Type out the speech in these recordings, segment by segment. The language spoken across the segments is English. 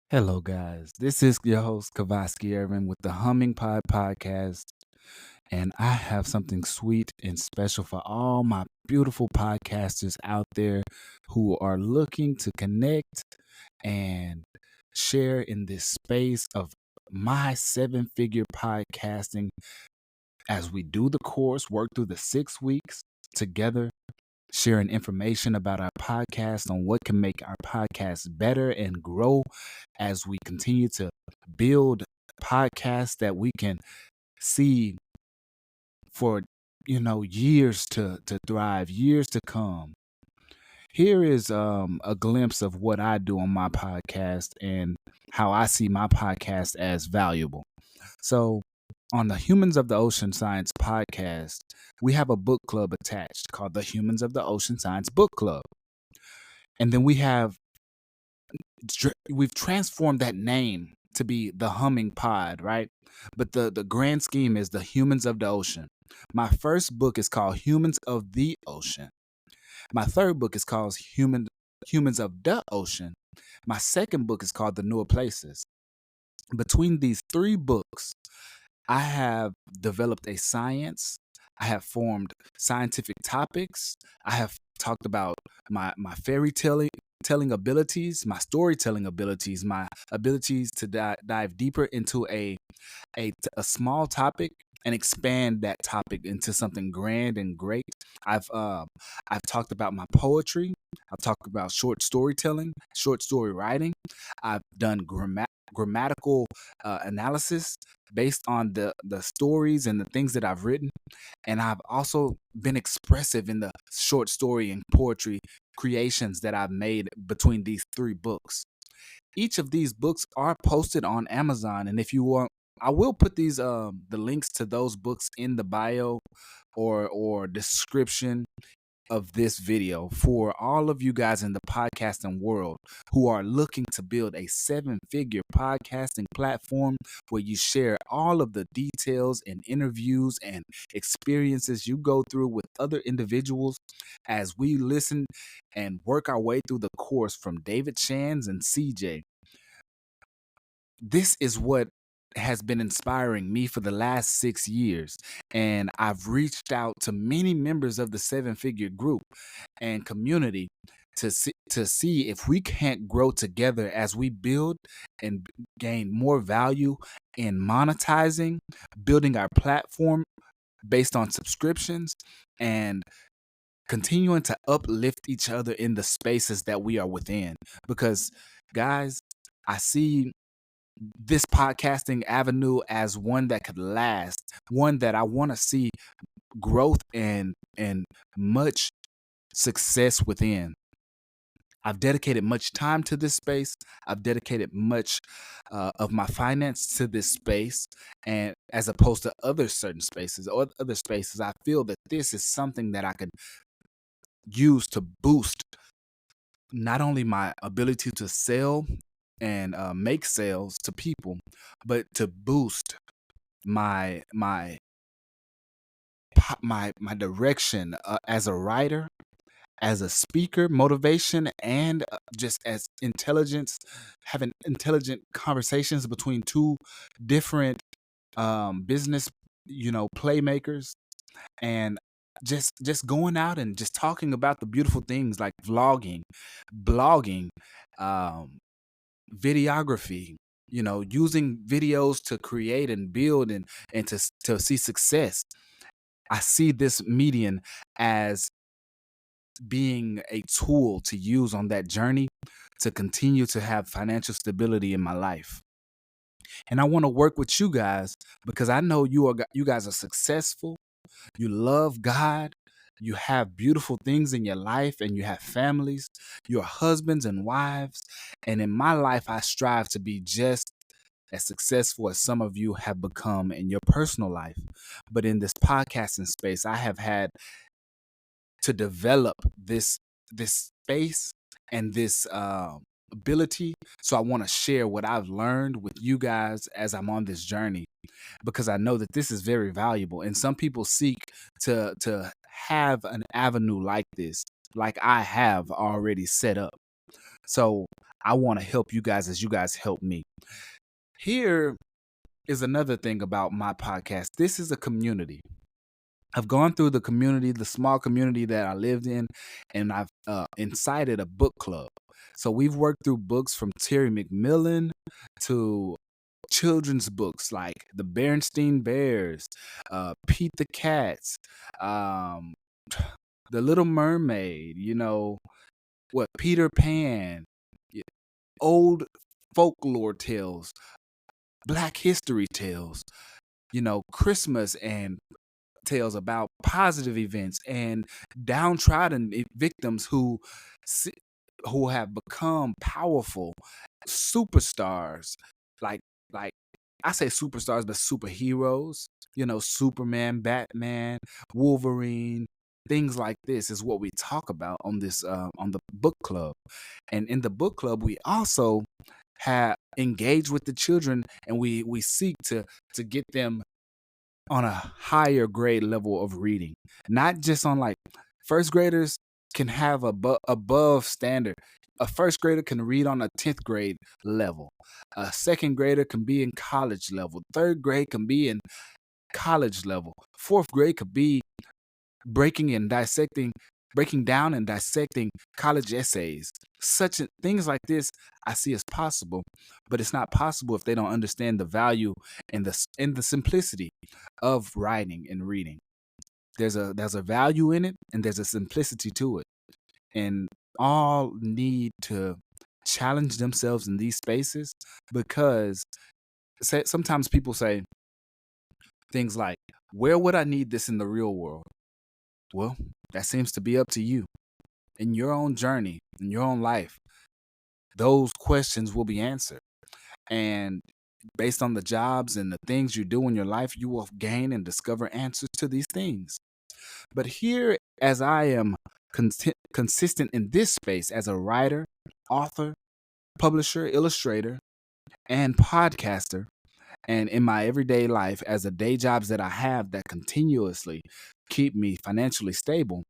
Hello, guys. This is your host, Kavaski Irvin, with the Humming Pod Podcast. And I have something sweet and special for all my beautiful podcasters out there who are looking to connect and share in this space of my 7-figure podcasting as we do the course, work through the 6 weeks together, sharing information about our podcast on what can make our podcast better and grow as we continue to build podcasts that we can see for years to thrive, years to come. Here is a glimpse of what I do on my podcast and how I see my podcast as valuable. So, on the Humans of the Ocean Science podcast, we have a book club attached called the Humans of the Ocean Science Book Club. And then we've transformed that name to be the Humming Pod, right? But the grand scheme is the Humans of the Ocean. My first book is called Humans of the Ocean. My third book is called Humans of the Ocean. My second book is called The Newer Places. Between these three books, I have developed a science. I have formed scientific topics. I have talked about my fairy telling abilities, my storytelling abilities, my abilities to dive deeper into a small topic and expand that topic into something grand and great. I've talked about my poetry. I've talked about short storytelling, short story writing. I've done grammatical analysis based on the stories and the things that I've written, and I've also been expressive in the short story and poetry creations that I've made between these three books. Each of these books are posted on Amazon, and if you want, I will put these the links to those books in the bio or description of this video for all of you guys in the podcasting world who are looking to build a 7-figure podcasting platform where you share all of the details and interviews and experiences you go through with other individuals as we listen and work our way through the course from David Shands and CJ. This is what has been inspiring me for the last 6 years. And I've reached out to many members of the 7-figure group and community to see if we can't grow together as we build and gain more value in monetizing, building our platform based on subscriptions, and continuing to uplift each other in the spaces that we are within. Because, guys, I see this podcasting avenue as one that could last, one that I want to see growth and much success within. I've dedicated much time to this space. I've dedicated much of my finance to this space, and as opposed to other certain spaces or other spaces, I feel that this is something that I could use to boost not only my ability to sell and make sales to people, but to boost my my direction as a writer, as a speaker, motivation, and just as intelligence, having intelligent conversations between two different business, playmakers, and just going out and just talking about the beautiful things like vlogging, blogging, um, videography, using videos to create and build and to see success. I see this median as being a tool to use on that journey to continue to have financial stability in my life. And I want to work with you guys because I know you guys are successful. You love God. You have beautiful things in your life and you have families. You're husbands and wives. And in my life, I strive to be just as successful as some of you have become in your personal life. But in this podcasting space, I have had to develop this space and this ability. So I want to share what I've learned with you guys as I'm on this journey because I know that this is very valuable. And some people seek to have an avenue like this, like I have already set up. So I want to help you guys as you guys help me. Here is another thing about my podcast. This is a community. I've gone through the community, the small community that I lived in, and I've incited a book club. So we've worked through books from Terry McMillan to children's books like The Berenstain Bears, Pete the Cats, um, The Little Mermaid, Peter Pan, old folklore tales, Black history tales, Christmas and tales about positive events and downtrodden victims who have become powerful superstars, like like I say superstars, but superheroes. Superman, Batman, Wolverine, things like this is what we talk about on this on the book club. And in the book club, we also have engaged with the children, and we seek to get them on a higher grade level of reading, not just on like first graders can have above standard. A first grader can read on a 10th grade level. A second grader can be in college level. Third grade can be in college level. Fourth grade could be breaking down and dissecting college essays. Things like this I see as possible, but it's not possible if they don't understand the value and the simplicity of writing and reading. There's a value in it, and there's a simplicity to it, and all need to challenge themselves in these spaces, because sometimes people say things like, "Where would I need this in the real world?" Well, that seems to be up to you. In your own journey, in your own life, those questions will be answered. And based on the jobs and the things you do in your life, you will gain and discover answers to these things. But here, as I am consistent in this space as a writer, author, publisher, illustrator, and podcaster, and in my everyday life as the day jobs that I have that continuously keep me financially stable,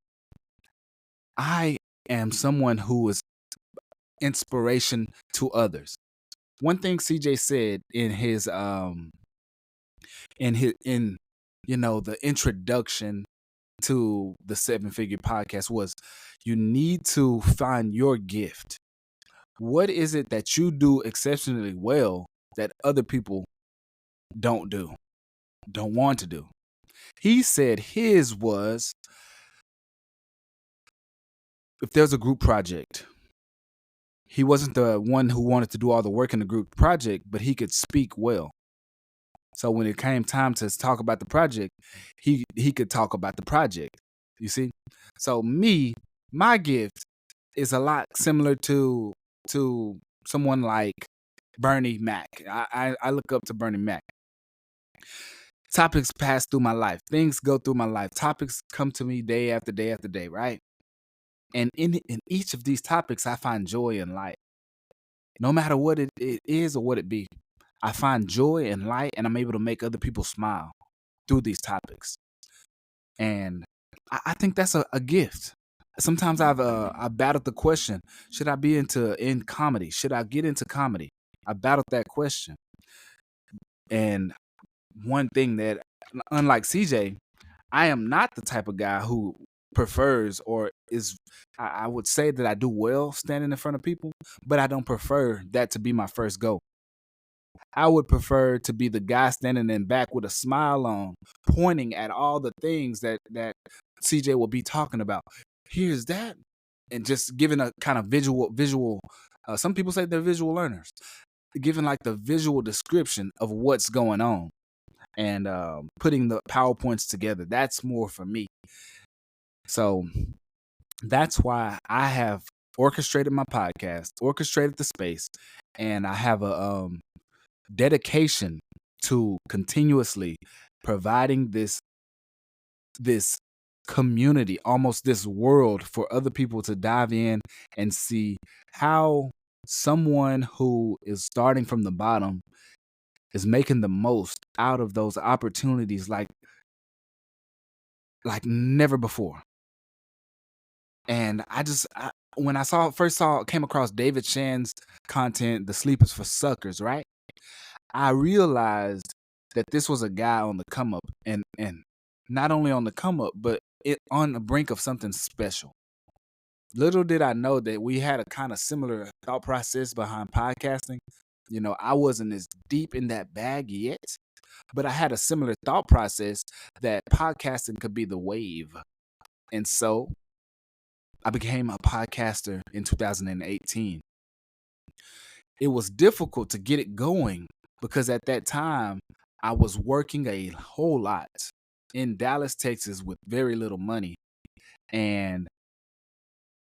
I am someone who is inspiration to others. One thing CJ said in his the introduction to the Seven Figure Podcast was, you need to find your gift. What is it that you do exceptionally well that other people don't want to do? He said his was, if there's a group project, he wasn't the one who wanted to do all the work in the group project, but he could speak well. So when it came time to talk about the project, he could talk about the project. You see? So my gift is a lot similar to someone like Bernie Mac. I look up to Bernie Mac. Topics pass through my life. Things go through my life. Topics come to me day after day after day, right? And in each of these topics, I find joy and light. No matter what it is or what it be, I find joy and light, and I'm able to make other people smile through these topics. And I think that's a gift. Sometimes I battled the question, should I be in comedy? Should I get into comedy? I battled that question. And one thing that, unlike CJ, I am not the type of guy who prefers or is, I would say that I do well standing in front of people, but I don't prefer that to be my first go. I would prefer to be the guy standing in back with a smile on, pointing at all the things that CJ will be talking about. Here's that, and just giving a kind of visual. Some people say they're visual learners, giving like the visual description of what's going on, and putting the PowerPoints together. That's more for me. So that's why I have orchestrated my podcast, orchestrated the space, and I have a dedication to continuously providing this community, almost this world, for other people to dive in and see how someone who is starting from the bottom is making the most out of those opportunities like never before. And when I came across David Shan's content, The Sleepers for Suckers, right? I realized that this was a guy on the come up, and not only on the come up, but on the brink of something special. Little did I know that we had a kind of similar thought process behind podcasting. You know, I wasn't as deep in that bag yet, but I had a similar thought process that podcasting could be the wave. And so I became a podcaster in 2018. It was difficult to get it going because at that time I was working a whole lot in Dallas, Texas with very little money. And,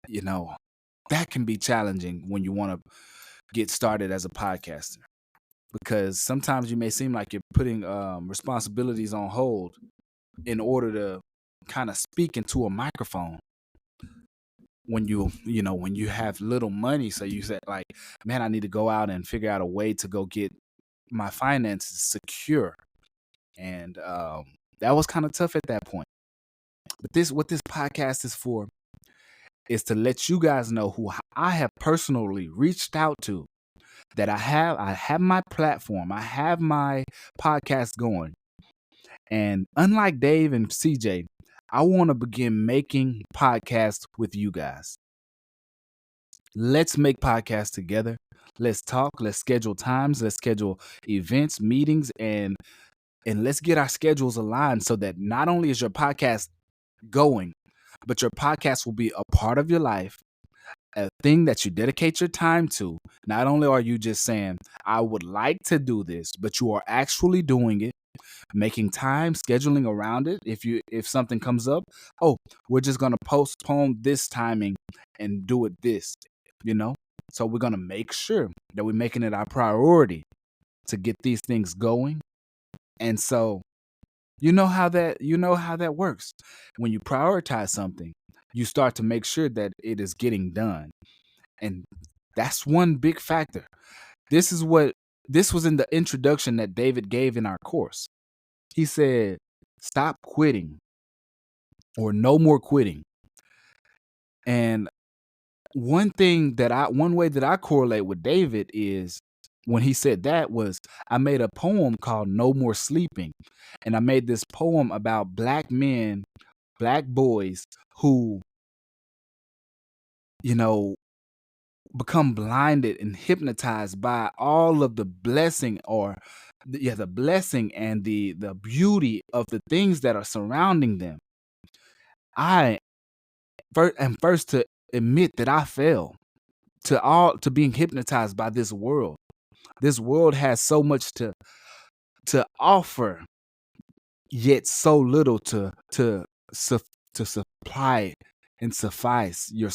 you know, that can be challenging when you want to get started as a podcaster because sometimes you may seem like you're putting responsibilities on hold in order to kind of speak into a microphone when when you have little money. So you say like, man, I need to go out and figure out a way to go get my finances secure. And that was kind of tough at that point. But what this podcast is for is to let you guys know who I have personally reached out to, that I have my platform, I have my podcast going. And unlike Dave and CJ, I want to begin making podcasts with you guys. Let's make podcasts together. Let's talk, let's schedule times, let's schedule events, meetings, and let's get our schedules aligned so that not only is your podcast going, but your podcast will be a part of your life, a thing that you dedicate your time to. Not only are you just saying, I would like to do this, but you are actually doing it, making time, scheduling around it. If something comes up, oh, we're just going to postpone this timing and do it this, So we're going to make sure that we're making it our priority to get these things going. And so you know how that works. When you prioritize something, you start to make sure that it is getting done. And that's one big factor. This was in the introduction that David gave in our course. He said, stop quitting, or no more quitting. And one way that I correlate with David is when he said that was, I made a poem called No More Sleeping. And I made this poem about black men, black boys who, become blinded and hypnotized by all of the blessing the blessing and the beauty of the things that are surrounding them. I am first to admit that I fell to being hypnotized by this world. This world has so much to offer, yet so little to supply and suffice your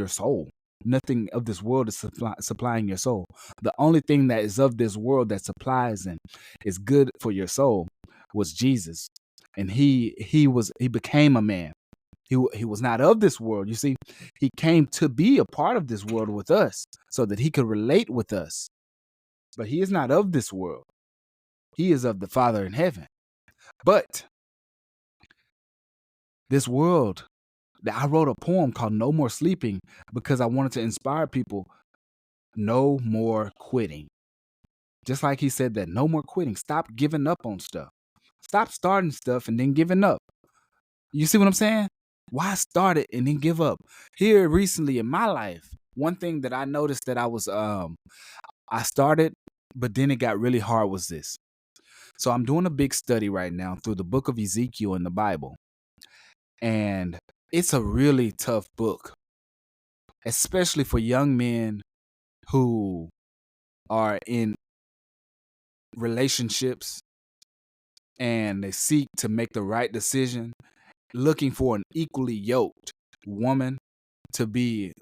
soul. Nothing of this world is supplying your soul. The only thing that is of this world that supplies and is good for your soul was Jesus. And he became a man. He was not of this world. You see, he came to be a part of this world with us so that he could relate with us. But he is not of this world. He is of the Father in heaven. But this world, I wrote a poem called No More Sleeping because I wanted to inspire people. No more quitting. Just like he said that, no more quitting. Stop giving up on stuff. Stop starting stuff and then giving up. You see what I'm saying? Why start it and then give up? Here recently in my life, one thing that I noticed that I started, but then it got really hard was this. So I'm doing a big study right now through the book of Ezekiel in the Bible. And it's a really tough book, especially for young men who are in relationships and they seek to make the right decision, looking for an equally yoked woman to be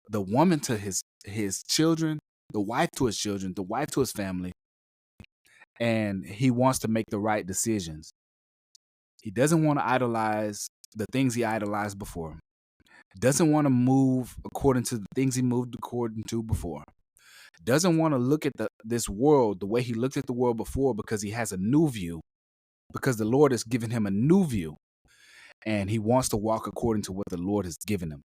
the woman to his children, the wife to his children, the wife to his family. And he wants to make the right decisions. He doesn't want to idolize the things he idolized before. Doesn't want to move according to the things he moved according to before. Doesn't want to look at this world the way he looked at the world before because he has a new view, because the Lord has given him a new view, and he wants to walk according to what the Lord has given him.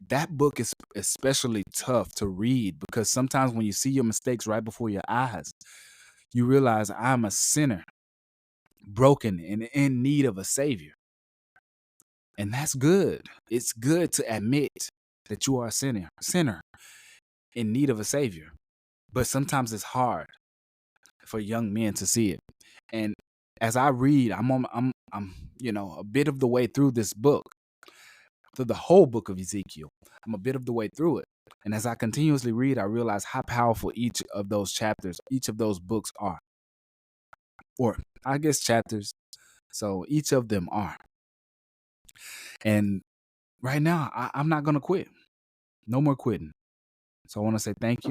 That book is especially tough to read because sometimes when you see your mistakes right before your eyes, you realize I'm a sinner, broken and in need of a savior. And that's good. It's good to admit that you are a sinner in need of a savior. But sometimes it's hard for young men to see it. And as I read, I'm a bit of the way through this book, through the whole book of Ezekiel. I'm a bit of the way through it. And as I continuously read, I realize how powerful each of those chapters, each of those books are. Or I guess chapters. So each of them are. And right now, I'm not going to quit. No more quitting. So I want to say thank you.